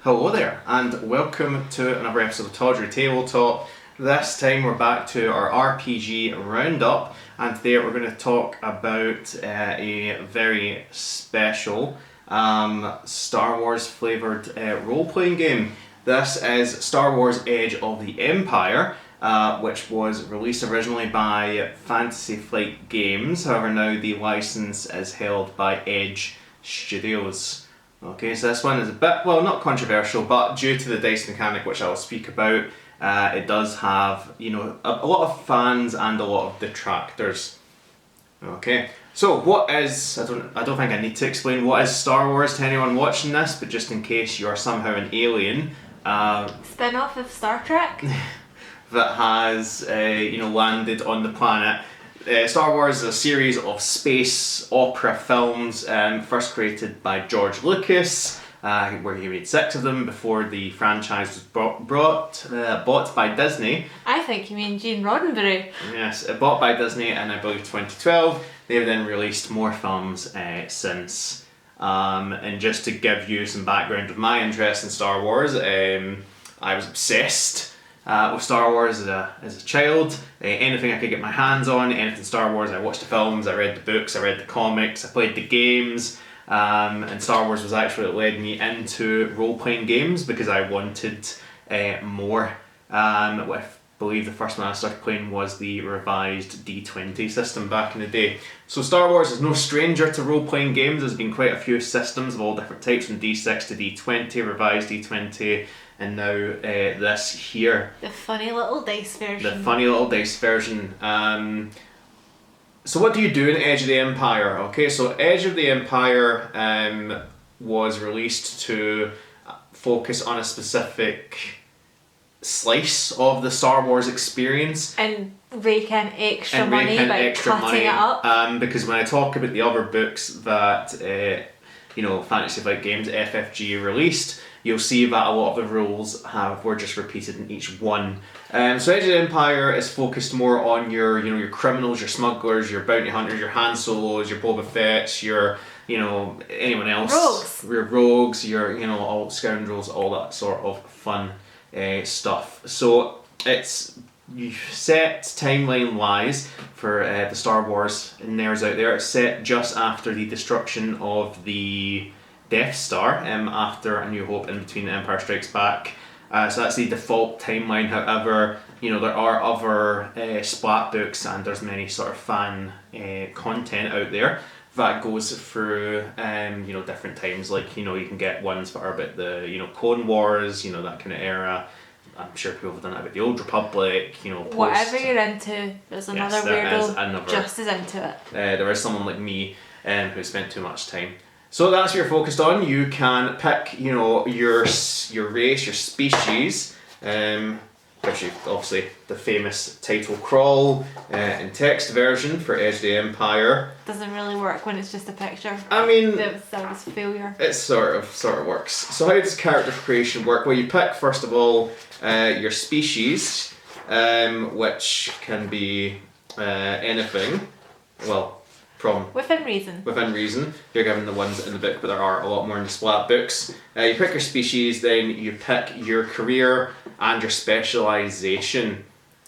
Hello there, and welcome to another episode of Tawdry Tabletop. This time we're back to our RPG roundup, and today we're going to talk about a very special Star Wars flavoured role-playing game. This is Star Wars Edge of the Empire, which was released originally by Fantasy Flight Games. However, now the license is held by Edge Studios. Okay, so this one is a bit, well, not controversial, but due to the dice mechanic, which I'll speak about, it does have, a lot of fans and a lot of detractors. Okay, so what is, I don't think I need to explain what is Star Wars to anyone watching this, but just in case you are somehow an alien. Spin-off of Star Trek? that has, landed on the planet. Star Wars is a series of space opera films first created by George Lucas, where he made 6 of them before the franchise was bought by Disney. I think you mean Gene Roddenberry. Yes, bought by Disney in, I believe, 2012. They've then released more films since. And just to give you some background of my interest in Star Wars, I was obsessed with Star Wars as a child. Anything I could get my hands on, anything Star Wars, I watched the films, I read the books, I read the comics, I played the games, and Star Wars was actually what led me into role-playing games because I wanted more. I believe the first one I started playing was the revised D20 system back in the day. So Star Wars is no stranger to role-playing games. There's been quite a few systems of all different types, from D6 to D20, revised D20, and now this here. The funny little dice version. So what do you do in Edge of the Empire? Okay, so Edge of the Empire was released to focus on a specific slice of the Star Wars experience. And rake in extra money by cutting it up. Because when I talk about the other books that Fantasy Flight Games, FFG, released, you'll see that a lot of the rules were just repeated in each one. So Edge of the Empire is focused more on your criminals, your smugglers, your bounty hunters, your Han Solos, your Boba Fett's, your anyone else, your rogues, your all scoundrels, all that sort of fun stuff. So it's set timeline wise for the Star Wars nerds out there. It's set just after the destruction of the Death Star, after A New Hope, in between The Empire Strikes Back. So that's the default timeline. However, there are other splat books, and there's many sort of fan content out there that goes through different times. Like you can get ones that are about the Clone Wars, that kind of era. I'm sure people have done it about the Old Republic, Whatever you're into, there's another weirdo just as into it. There is someone like me who spent too much time. So that's what you're focused on. You can pick, your race, your species. Gives you obviously the famous title crawl in text version for Edge of the Empire. Doesn't really work when it's just a picture. I mean, that was a failure. It sort of works. So how does character creation work? Well, you pick first of all your species, which can be anything. Well, within reason. Within reason. You're given the ones in the book, but there are a lot more in the splat books. You pick your species, then you pick your career and your specialisation.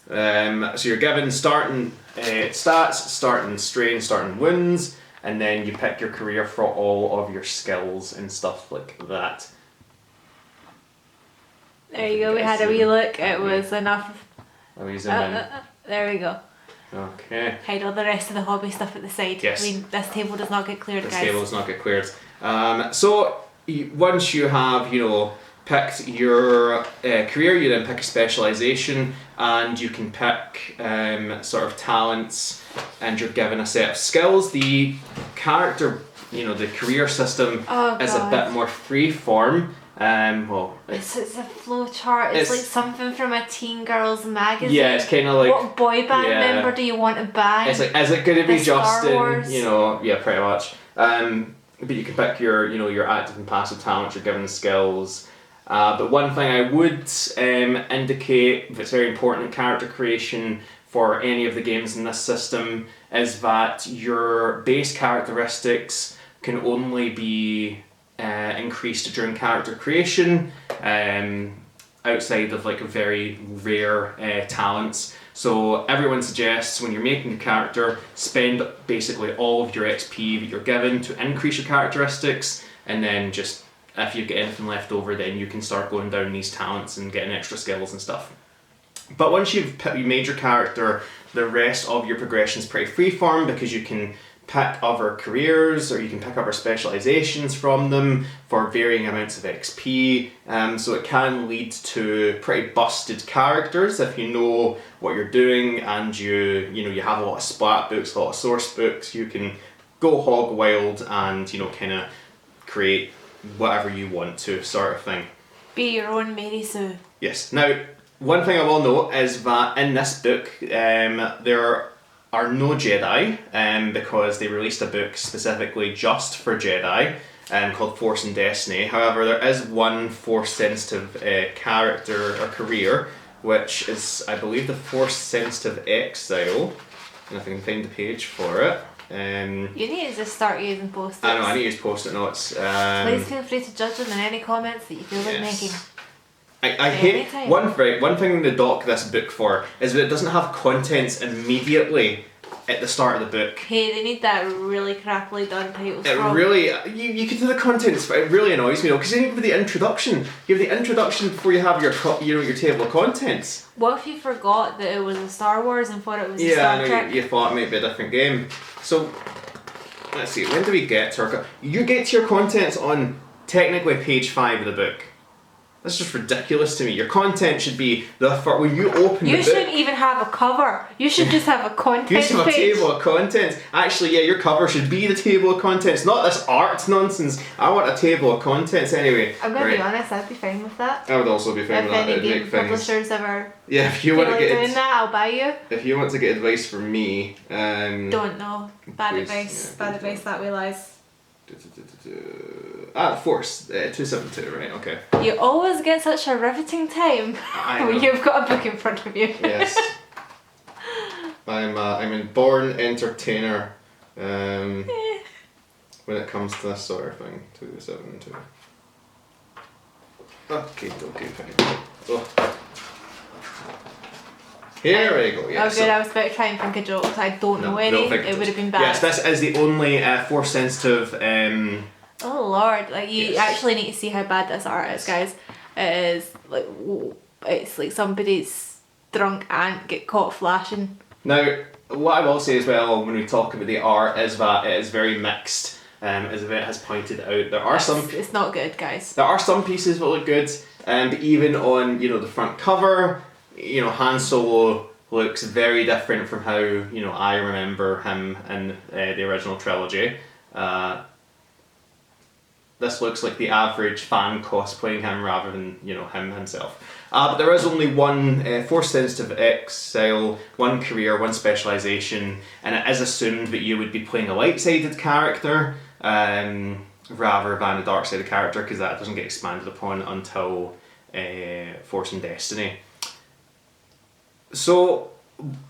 So you're given starting stats, starting strain, starting wounds, and then you pick your career for all of your skills and stuff like that. There you go, we had a wee look, it was enough. There we go. Okay. Hide all the rest of the hobby stuff at the side. Yes. I mean, this table does not get cleared, guys. This table does not get cleared. So once you have, picked your career, you then pick a specialisation, and you can pick sort of talents, and you're given a set of skills. The character, the career system is a bit more free-form. It's a flow chart. It's like something from a teen girls magazine. Yeah, it's kind of like, what boy band member do you want to bang? It's like, is it going to be Justin? Wars? Yeah, pretty much. But you can pick your active and passive talents. You're given skills. But one thing I would indicate that's very important in character creation for any of the games in this system is that your base characteristics can only be increased during character creation. outside of like very rare talents. So everyone suggests when you're making a character, spend basically all of your XP that you're given to increase your characteristics, and then just if you get anything left over, then you can start going down these talents and getting extra skills and stuff. But once you made your character, the rest of your progression is pretty freeform, because you can pick other careers, or you can pick other specializations from them for varying amounts of XP. So it can lead to pretty busted characters if you know what you're doing, and you have a lot of splat books, a lot of source books. You can go hog wild and kind of create whatever you want to, sort of thing. Be your own Mary Sue. Yes. Now, one thing I will note is that in this book, there are no Jedi, because they released a book specifically just for Jedi, called Force and Destiny. However, there is one Force-sensitive character or career, which is, I believe, the Force-sensitive Exile. And if I can find the page for it. You need to just start using post-its. I know, I need to use post-it notes. Please feel free to judge them in any comments that you feel like making. I hate one thing they dock this book for is that it doesn't have contents immediately at the start of the book. Hey, they need that really crappily done title It scroll. really, you could do the contents, but it really annoys me though, because you have the introduction. You have the introduction before you have your your table of contents. What if you forgot that it was a Star Wars and thought it was a Yeah, Star I know, Trek? you thought it might be a different game. So, let's see, when do we get to our... You get to your contents on technically page 5 of the book. That's just ridiculous to me. Your content should be when you open the book. You shouldn't even have a cover. You should just have a content You should have a page. table of contents. Actually, yeah, your cover should be the table of contents, not this art nonsense. I want a table of contents anyway. I'm going to be honest, I'd be fine with that. I would also be fine with that. If It'd any make game things... publishers ever Yeah, if you feel want to like get doing that, I'll buy you. If you want to get advice from me, Don't know. Bad please, advice. yeah, Bad advice that way lies. Force 272, right? Okay. You always get such a riveting time I when know. you've got a book in front of you. Yes. I'm a born entertainer. When it comes to this sort of thing, 272. Okay, fine. Oh. Here we go. Yeah. Oh good, I was about to try and think of jokes. I don't know any. It would have been bad. Yes, this is the only force sensitive. Oh lord, like you Yes. actually need to see how bad this art is, guys. It is like it's like somebody's drunk aunt get caught flashing. Now, what I will say as well when we talk about the art is that it is very mixed. As Yvette has pointed out, there are It's not good, guys. There are some pieces that look good, but even on the front cover, Han Solo looks very different from how I remember him in the original trilogy. This looks like the average fan cosplaying him rather than him himself. But there is only one Force-sensitive Exile, one career, one specialisation, and it is assumed that you would be playing a light-sided character rather than a dark-sided character, because that doesn't get expanded upon until Force and Destiny. So,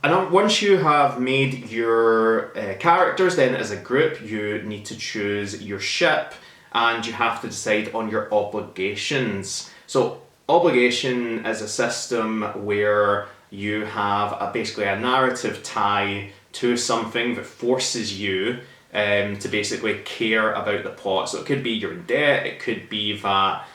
once you have made your characters, then as a group, you need to choose your ship, and you have to decide on your obligations. So, obligation is a system where you have basically a narrative tie to something that forces you to basically care about the plot. So it could be you're in debt, it could be that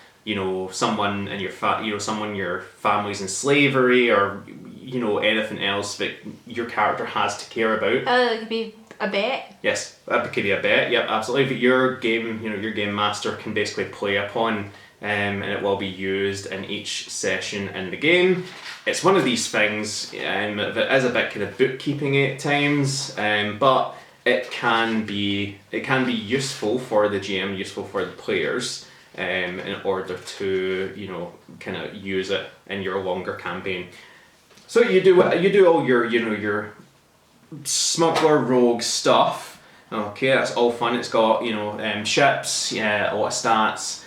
someone in your someone your family's in slavery, or anything else that your character has to care about. It could be a bet. Yes, that could be a bet. Yep, absolutely. But your game, your game master can basically play upon, and it will be used in each session in the game. It's one of these things that is a bit kind of bookkeeping at times, but it can be useful for the GM, useful for the players, in order to kind of use it in your longer campaign. So you do all your your smuggler rogue stuff. Okay, that's all fun. It's got ships, a lot of stats,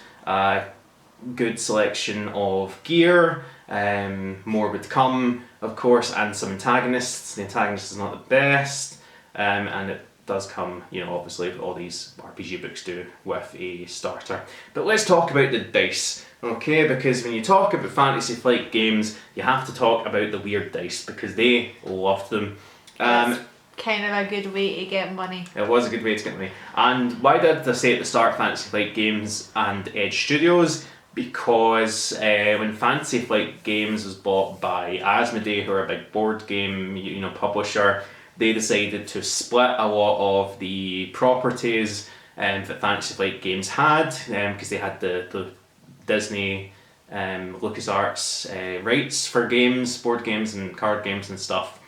good selection of gear. More would come, of course, and some antagonists. The antagonist is not the best, and it does come, obviously all these RPG books do with a starter. But let's talk about the dice. Okay, because when you talk about Fantasy Flight Games, you have to talk about the weird dice because they loved them. That's kind of a good way to get money. It was a good way to get money. And why did I say at the start Fantasy Flight Games and Edge Studios? Because when Fantasy Flight Games was bought by Asmodee, who are a big board game publisher, they decided to split a lot of the properties that Fantasy Flight Games had, because they had the Disney, LucasArts rights for games, board games and card games and stuff.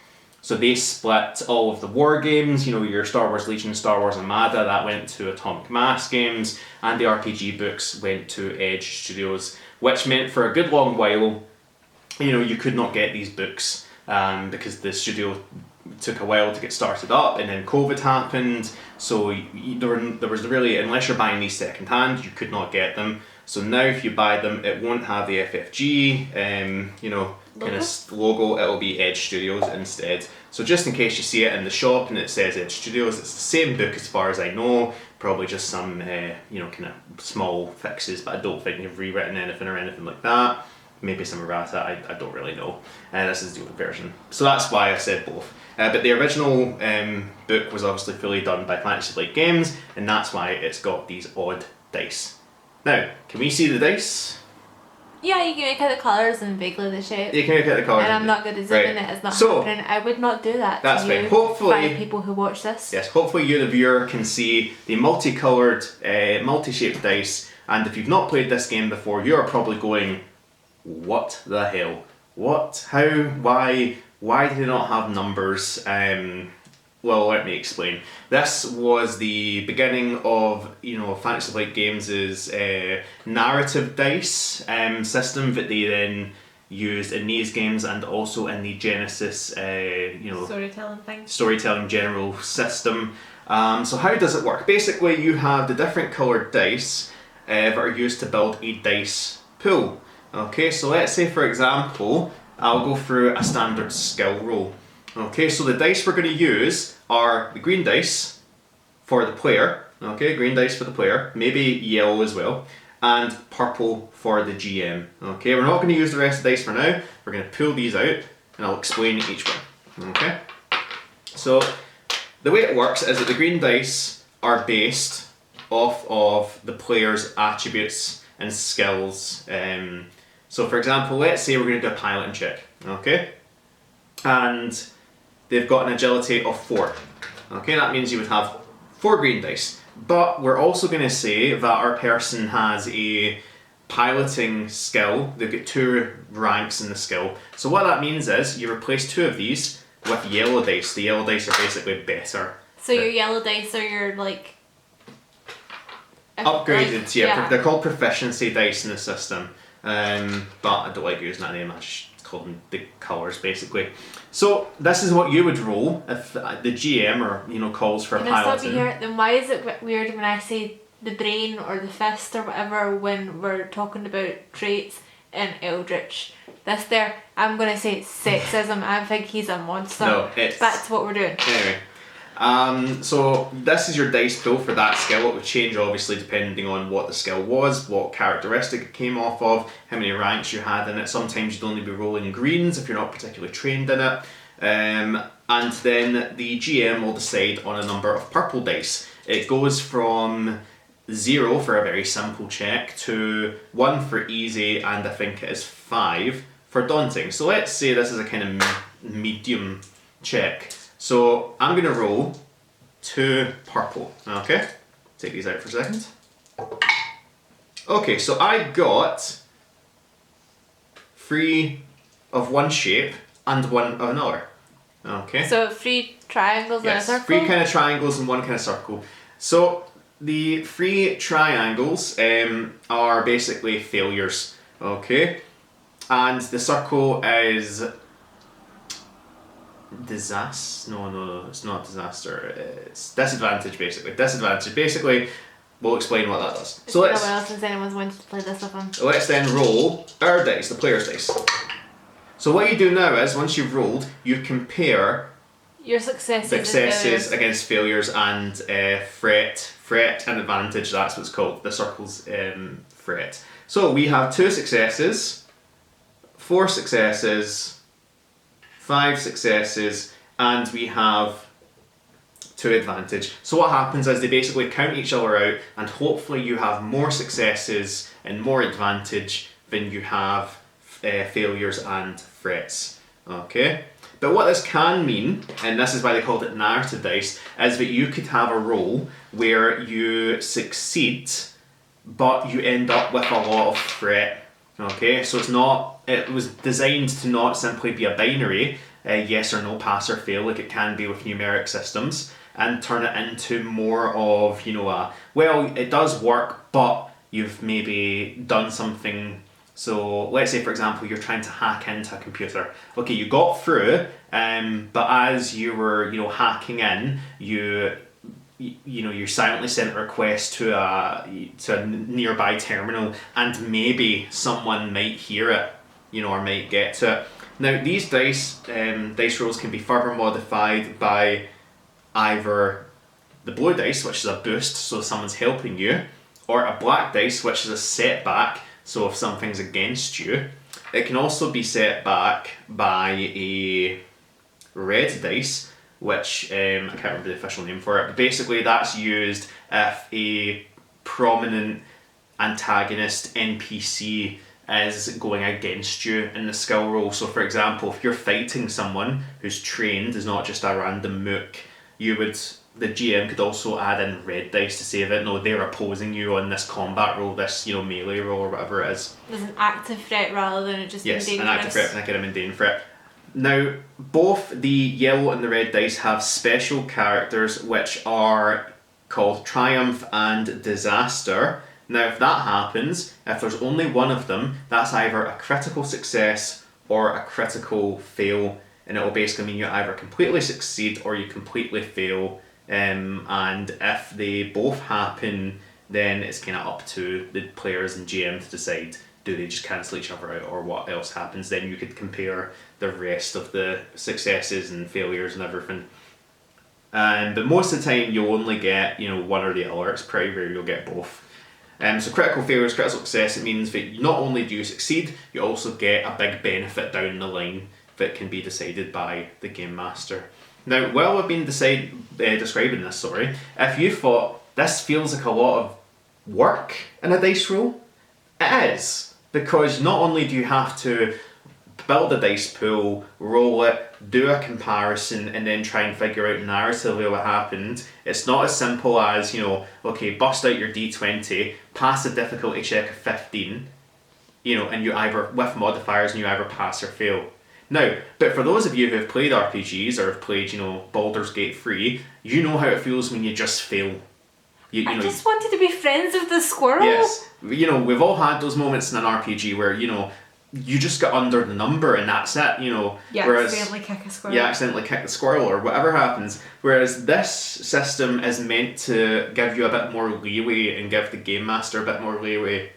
So they split all of the war games, your Star Wars Legion, Star Wars Armada, that went to Atomic Mass Games, and the RPG books went to Edge Studios, which meant for a good long while, you could not get these books because the studio took a while to get started up, and then COVID happened, so there was really, unless you're buying these second hand, you could not get them. So now if you buy them, it won't have the FFG, kind of logo, it'll be Edge Studios instead. So just in case you see it in the shop and it says Edge Studios, it's the same book as far as I know, probably just some, kind of small fixes, but I don't think they've rewritten anything or anything like that. Maybe some errata, I don't really know. This is the old version. So that's why I said both. But the original book was obviously fully done by Fantasy Flight Games, and that's why it's got these odd dice. Now, can we see the dice? Yeah, you can make out the colours and vaguely the shape. You can make out the colours. And I'm not good at zooming it, it's not happening. I would not do that that's to you, fine. Hopefully, 5 people who watch this. Yes, hopefully you, the viewer, can see the multicoloured, multi-shaped dice, and if you've not played this game before, you're probably going, what the hell? What? How? Why do they not have numbers? Well, let me explain. This was the beginning of, Fantasy Flight Games' narrative dice system that they then used in these games and also in the Genesis, storytelling general system. So how does it work? Basically, you have the different coloured dice that are used to build a dice pool. Okay, so let's say, for example, I'll go through a standard skill roll. Okay, so the dice we're going to use are the green dice for the player, okay, green dice for the player, maybe yellow as well, and purple for the GM. Okay, we're not going to use the rest of the dice for now, we're going to pull these out and I'll explain each one. Okay, so the way it works is that the green dice are based off of the player's attributes and skills. So for example, let's say we're going to do a piloting check, okay? And they've got an agility of 4. Okay, that means you would have 4 green dice. But we're also going to say that our person has a piloting skill. They've got 2 ranks in the skill. So what that means is you replace 2 of these with yellow dice. The yellow dice are basically better. So your yellow dice are your upgraded, yeah. They're called proficiency dice in the system. But I don't like using that name. I just call them the colours basically. So this is what you would roll if the GM or calls for a piloting. Can I stop you here? Then why is it weird when I say the brain or the fist or whatever when we're talking about traits in Eldritch? I'm gonna say it's sexism. I think he's a monster. No, it's back to what we're doing. Anyway. So this is your dice pool for that skill. It would change obviously depending on what the skill was, what characteristic it came off of, how many ranks you had in it. Sometimes you'd only be rolling greens if you're not particularly trained in it. And then the GM will decide on a number of purple dice. It goes from 0 for a very simple check to 1 for easy, and I think it is 5 for daunting. So let's say this is a kind of medium check. So I'm going to roll 2 purple, okay? Take these out for a second. Okay, so I got 3 of one shape and 1 of another. Okay. So 3 triangles and a circle? 3 kind of triangles and 1 kind of circle. So the 3 triangles are basically failures, okay? And the circle is disaster. No, it's not disaster. It's disadvantage basically. Disadvantage. Basically, we'll explain what that does. So let's. Well, since anyone's wanted to play this with them. Let's then roll our dice, the player's dice. So what you do now is once you've rolled, you compare your successes against failures and threat and advantage. That's what it's called. The circle's threat. So we have 2 successes, 4 successes, 5 successes, and we have 2 advantage. So what happens is they basically count each other out, and hopefully you have more successes and more advantage than you have failures and threats. Okay? But what this can mean, and this is why they called it narrative dice, is that you could have a roll where you succeed, but you end up with a lot of threat. Okay, so it was designed to not simply be a binary, yes or no, pass or fail, like it can be with numeric systems, and turn it into more of, well, it does work, but you've maybe done something. So let's say, for example, you're trying to hack into a computer. Okay, you got through, but as you were, hacking in, you silently sent a request to a nearby terminal, and maybe someone might hear it, or might get to it. Now, these dice rolls can be further modified by either the blue dice, which is a boost, so someone's helping you, or a black dice, which is a setback, so if something's against you. It can also be set back by a red dice, which I can't remember the official name for it, but basically that's used if a prominent antagonist NPC is going against you in the skill roll. So for example, if you're fighting someone who's trained, is not just a random mook, the GM could also add in red dice to say that no, they're opposing you on this combat roll, this melee roll or whatever it is. There's an active threat rather than it just being dangerous. Yes, an active threat and I get a mundane threat. Now, both the yellow and the red dice have special characters which are called Triumph and Disaster. Now, if that happens, if there's only one of them, that's either a critical success or a critical fail, and it will basically mean you either completely succeed or you completely fail. And if they both happen, then it's kind of up to the players and GM to decide, do they just cancel each other out or what else happens. Then you could compare the rest of the successes and failures and everything. But most of the time you'll only get one or the other. It's pretty rare you'll get both. So critical failures, critical success, it means that not only do you succeed, you also get a big benefit down the line that can be decided by the game master. Now, while I've been describing this, if you thought this feels like a lot of work in a dice roll, it is, because not only do you have to build a dice pool, roll it, do a comparison, and then try and figure out narratively what happened. It's not as simple as, okay, bust out your D20, pass a difficulty check of 15, and you either, with modifiers, and you either pass or fail. Now, but for those of you who have played RPGs or have played, Baldur's Gate 3, you know how it feels when you just fail. I just wanted to be friends with the squirrel. Yes. We've all had those moments in an RPG where, you just get under the number and that's it, accidentally kick a squirrel. You accidentally kick the squirrel or whatever happens. Whereas this system is meant to give you a bit more leeway and give the game master a bit more leeway.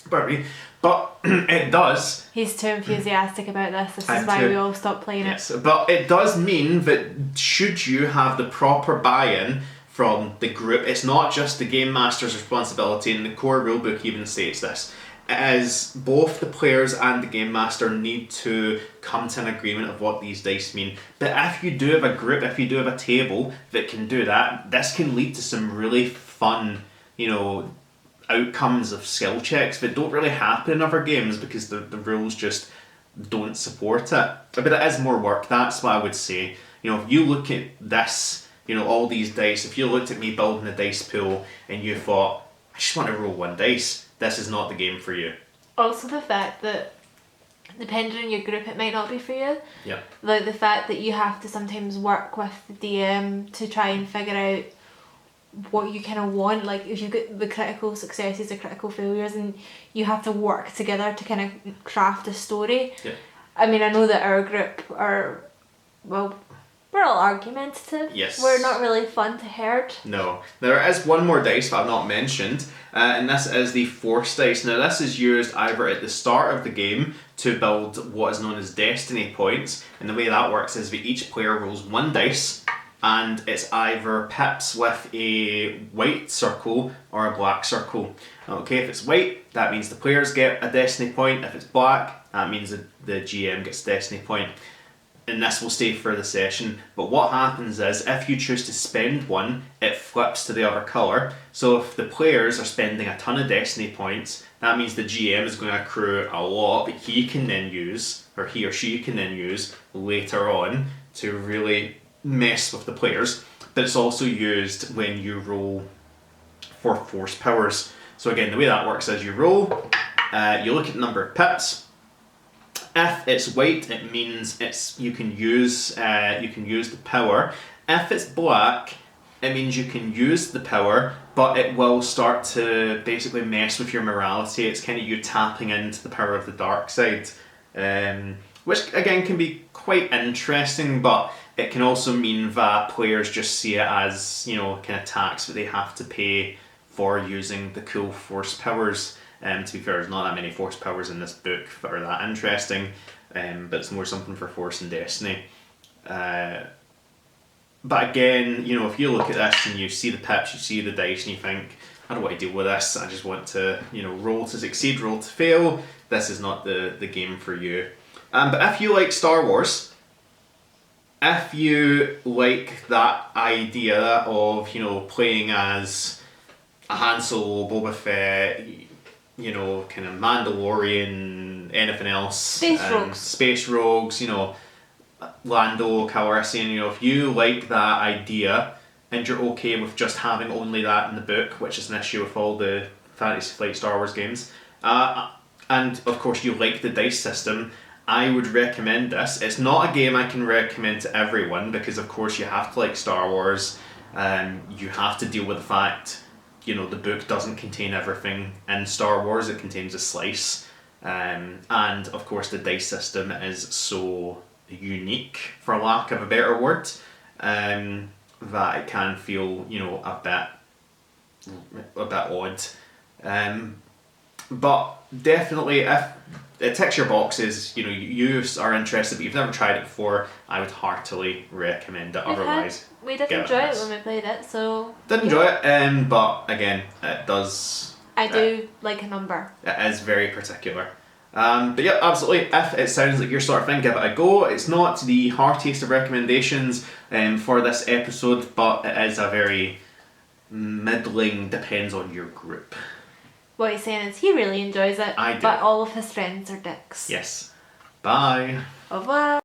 Pardon me. But it does. He's too enthusiastic about this. This is why we all stopped playing it. But it does mean that should you have the proper buy-in from the group, it's not just the game master's responsibility, and the core rulebook even states this. It is both the players and the game master need to come to an agreement of what these dice mean. But if you do have a group, if you do have a table that can do that, this can lead to some really fun, outcomes of skill checks that don't really happen in other games because the rules just don't support it. But it is more work, that's what I would say. If you look at this, all these dice, if you looked at me building a dice pool and you thought, I just want to roll one dice, this is not the game for you. Also the fact that depending on your group it might not be for you. Yeah. Like the fact that you have to sometimes work with the DM to try and figure out what you kind of want, like if you get the critical successes or critical failures and you have to work together to kind of craft a story. Yeah. I mean, I know that our group are, well, we're all argumentative. Yes. We're not really fun to herd. No. There is one more dice that I've not mentioned, and this is the force dice. Now this is used either at the start of the game to build what is known as destiny points, and the way that works is that each player rolls one dice, and it's either pips with a white circle or a black circle. Okay, if it's white, that means the players get a destiny point. If it's black, that means the GM gets a destiny point. And this will stay for the session. But what happens is, if you choose to spend one, it flips to the other colour. So if the players are spending a ton of destiny points, that means the GM is going to accrue a lot that he can then use, or he or she can then use later on to really mess with the players. But it's also used when you roll for force powers. So again, the way that works is you roll, you look at the number of pips. If it's white, it means you can use the power. If it's black, it means you can use the power, but it will start to basically mess with your morality. It's kind of you tapping into the power of the dark side, which again can be quite interesting, but it can also mean that players just see it as, you know, kind of tax that they have to pay for using the cool force powers. To be fair, there's not that many force powers in this book that are that interesting, but it's more something for Force and Destiny. But again, you know, if you look at this and you see the pips, you see the dice, and you think, I don't want to deal with this, I just want to, you know, roll to succeed, roll to fail, this is not the game for you. But if you like Star Wars, if you like that idea of, you know, playing as a Han Solo, Boba Fett, you know, kind of Mandalorian, anything else. Space Rogues, you know, Lando, Calrissian, you know, if you like that idea and you're okay with just having only that in the book, which is an issue with all the Fantasy Flight Star Wars games, and of course you like the dice system, I would recommend this. It's not a game I can recommend to everyone because of course you have to like Star Wars, you have to deal with the fact, you know, the book doesn't contain everything in Star Wars, it contains a slice. And of course the dice system is so unique, for lack of a better word, that it can feel, you know, a bit odd. But definitely, if it ticks your boxes, you know, you are interested but you've never tried it before, I would heartily recommend it. Otherwise, we did enjoy it when we played it, so... Did enjoy it, but again, it does... I do like a number. It is very particular. But yeah, absolutely, if it sounds like your sort of thing, give it a go. It's not the heartiest of recommendations for this episode, but it is a very middling, depends on your group. What he's saying is he really enjoys it, I do. But all of his friends are dicks. Yes. Bye. Au revoir.